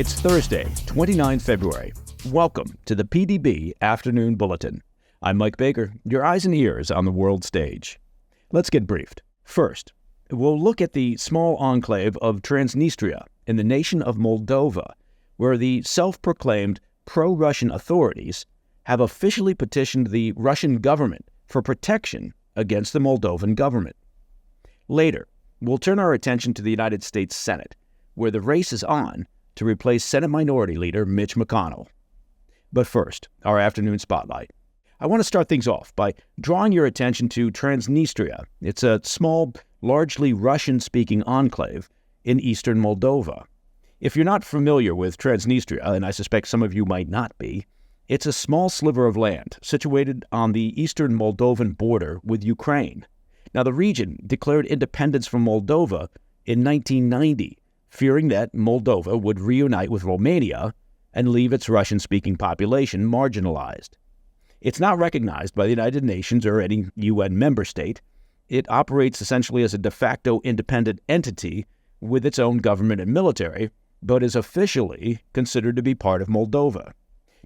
It's Thursday, 29 February. Welcome to the PDB Afternoon Bulletin. I'm Mike Baker, your eyes and ears on the world stage. Let's get briefed. First, we'll look at the small enclave of Transnistria in the nation of Moldova, where the self-proclaimed pro-Russian authorities have officially petitioned the Russian government for protection against the Moldovan government. Later, we'll turn our attention to the United States Senate, where the race is on to replace Senate Minority Leader Mitch McConnell. But first, our afternoon spotlight. I want to start things off by drawing your attention to Transnistria. It's a small, largely Russian-speaking enclave in eastern Moldova. If you're not familiar with Transnistria, and I suspect some of you might not be, it's a small sliver of land situated on the eastern Moldovan border with Ukraine. Now, the region declared independence from Moldova in 1990, fearing that Moldova would reunite with Romania and leave its Russian-speaking population marginalized. It's not recognized by the United Nations or any UN member state. It operates essentially as a de facto independent entity with its own government and military, but is officially considered to be part of Moldova.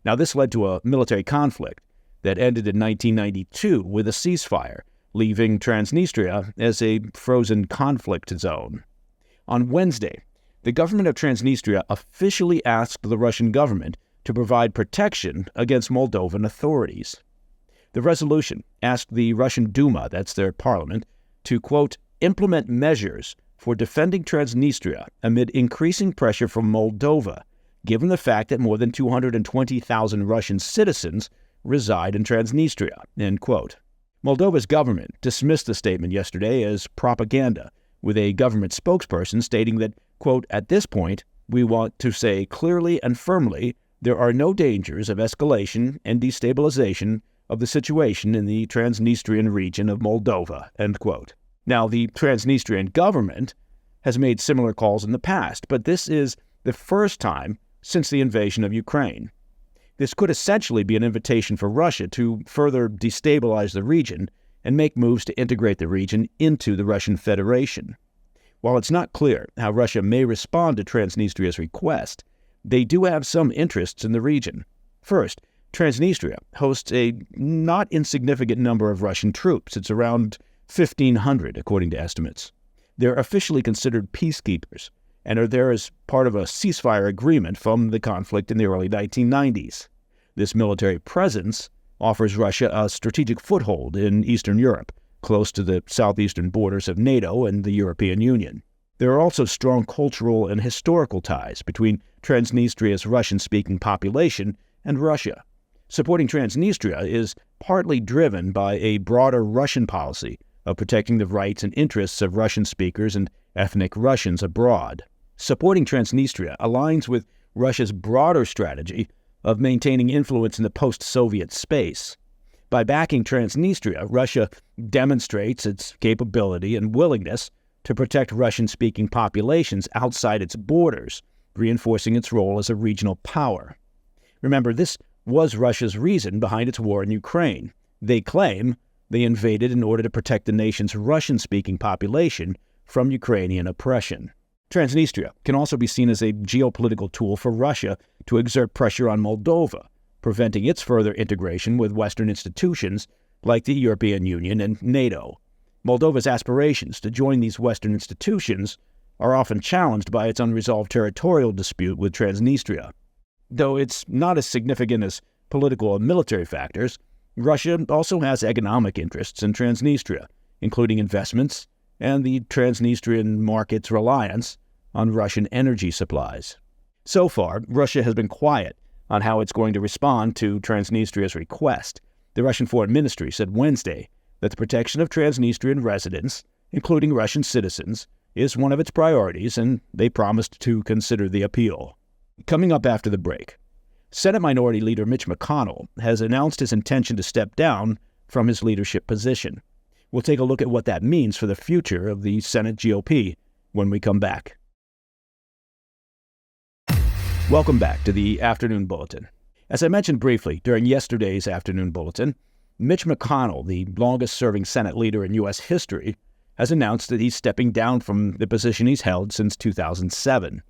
Now, this led to a military conflict that ended in 1992 with a ceasefire, leaving Transnistria as a frozen conflict zone. On Wednesday, the government of Transnistria officially asked the Russian government to provide protection against Moldovan authorities. The resolution asked the Russian Duma, that's their parliament, to, quote, implement measures for defending Transnistria amid increasing pressure from Moldova, given the fact that more than 220,000 Russian citizens reside in Transnistria, end quote. Moldova's government dismissed the statement yesterday as propaganda, with a government spokesperson stating that, quote, at this point, we want to say clearly and firmly there are no dangers of escalation and destabilization of the situation in the Transnistrian region of Moldova, end quote. Now, the Transnistrian government has made similar calls in the past, but this is the first time since the invasion of Ukraine. This could essentially be an invitation for Russia to further destabilize the region and make moves to integrate the region into the Russian Federation. While it's not clear how Russia may respond to Transnistria's request, they do have some interests in the region. First, Transnistria hosts a not insignificant number of Russian troops. It's around 1,500, according to estimates. They're officially considered peacekeepers and are there as part of a ceasefire agreement from the conflict in the early 1990s. This military presence offers Russia a strategic foothold in Eastern Europe, close to the southeastern borders of NATO and the European Union. There are also strong cultural and historical ties between Transnistria's Russian-speaking population and Russia. Supporting Transnistria is partly driven by a broader Russian policy of protecting the rights and interests of Russian speakers and ethnic Russians abroad. Supporting Transnistria aligns with Russia's broader strategy of maintaining influence in the post-Soviet space. By backing Transnistria, Russia demonstrates its capability and willingness to protect Russian-speaking populations outside its borders, reinforcing its role as a regional power. Remember, this was Russia's reason behind its war in Ukraine. They claim they invaded in order to protect the nation's Russian-speaking population from Ukrainian oppression. Transnistria can also be seen as a geopolitical tool for Russia to exert pressure on Moldova, preventing its further integration with Western institutions like the European Union and NATO. Moldova's aspirations to join these Western institutions are often challenged by its unresolved territorial dispute with Transnistria. Though it's not as significant as political and military factors, Russia also has economic interests in Transnistria, including investments and the Transnistrian market's reliance on Russian energy supplies. So far, Russia has been quiet on how it's going to respond to Transnistria's request. The Russian Foreign Ministry said Wednesday that the protection of Transnistrian residents, including Russian citizens, is one of its priorities, and they promised to consider the appeal. Coming up after the break, Senate Minority Leader Mitch McConnell has announced his intention to step down from his leadership position. We'll take a look at what that means for the future of the Senate GOP when we come back. Welcome back to the Afternoon Bulletin. As I mentioned briefly during yesterday's Afternoon Bulletin, Mitch McConnell, the longest-serving Senate leader in U.S. history, has announced that he's stepping down from the position he's held since 2007.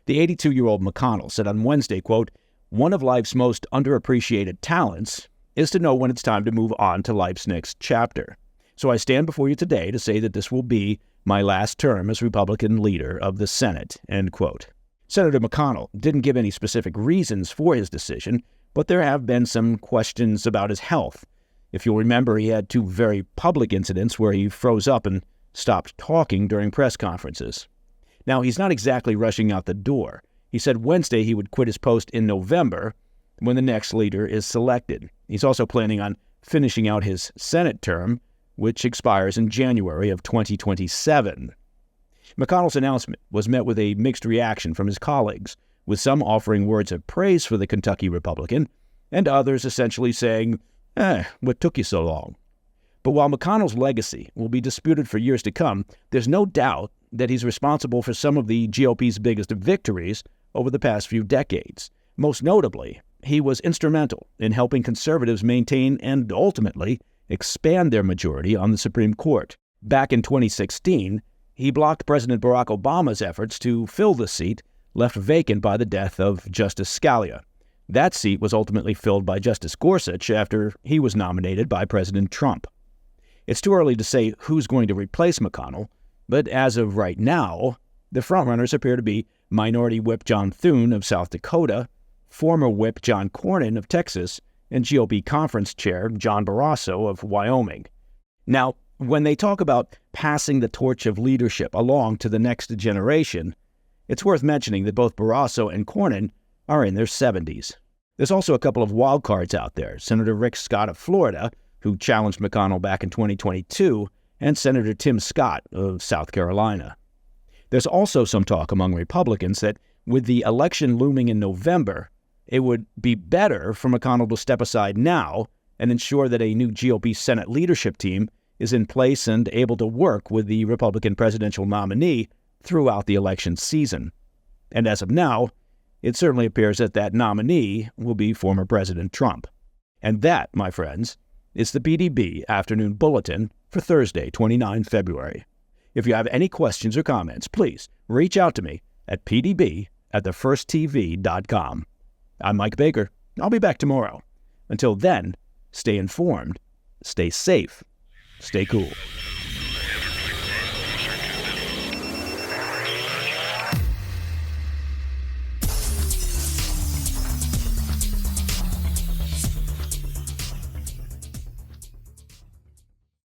The 82-year-old McConnell said on Wednesday, quote, "One of life's most underappreciated talents is to know when it's time to move on to life's next chapter. So I stand before you today to say that this will be my last term as Republican leader of the Senate," end quote. Senator McConnell didn't give any specific reasons for his decision, but there have been some questions about his health. If you'll remember, he had two very public incidents where he froze up and stopped talking during press conferences. Now, he's not exactly rushing out the door. He said Wednesday he would quit his post in November when the next leader is selected. He's also planning on finishing out his Senate term, which expires in January of 2027. McConnell's announcement was met with a mixed reaction from his colleagues, with some offering words of praise for the Kentucky Republican and others essentially saying, what took you so long? But while McConnell's legacy will be disputed for years to come, there's no doubt that he's responsible for some of the GOP's biggest victories over the past few decades. Most notably, he was instrumental in helping conservatives maintain and ultimately expand their majority on the Supreme Court. Back in 2016, he blocked President Barack Obama's efforts to fill the seat left vacant by the death of Justice Scalia. That seat was ultimately filled by Justice Gorsuch after he was nominated by President Trump. It's too early to say who's going to replace McConnell, but as of right now, the frontrunners appear to be Minority Whip John Thune of South Dakota, former Whip John Cornyn of Texas, and GOP Conference Chair John Barrasso of Wyoming. Now, when they talk about passing the torch of leadership along to the next generation, it's worth mentioning that both Barrasso and Cornyn are in their 70s. There's also a couple of wild cards out there. Senator Rick Scott of Florida, who challenged McConnell back in 2022, and Senator Tim Scott of South Carolina. There's also some talk among Republicans that with the election looming in November, it would be better for McConnell to step aside now and ensure that a new GOP Senate leadership team is in place and able to work with the Republican presidential nominee throughout the election season. And as of now, it certainly appears that that nominee will be former President Trump. And that, my friends, is the PDB Afternoon Bulletin for Thursday, 29 February. If you have any questions or comments, please reach out to me at pdb@thefirsttv.com. I'm Mike Baker. I'll be back tomorrow. Until then, stay informed, stay safe, stay cool.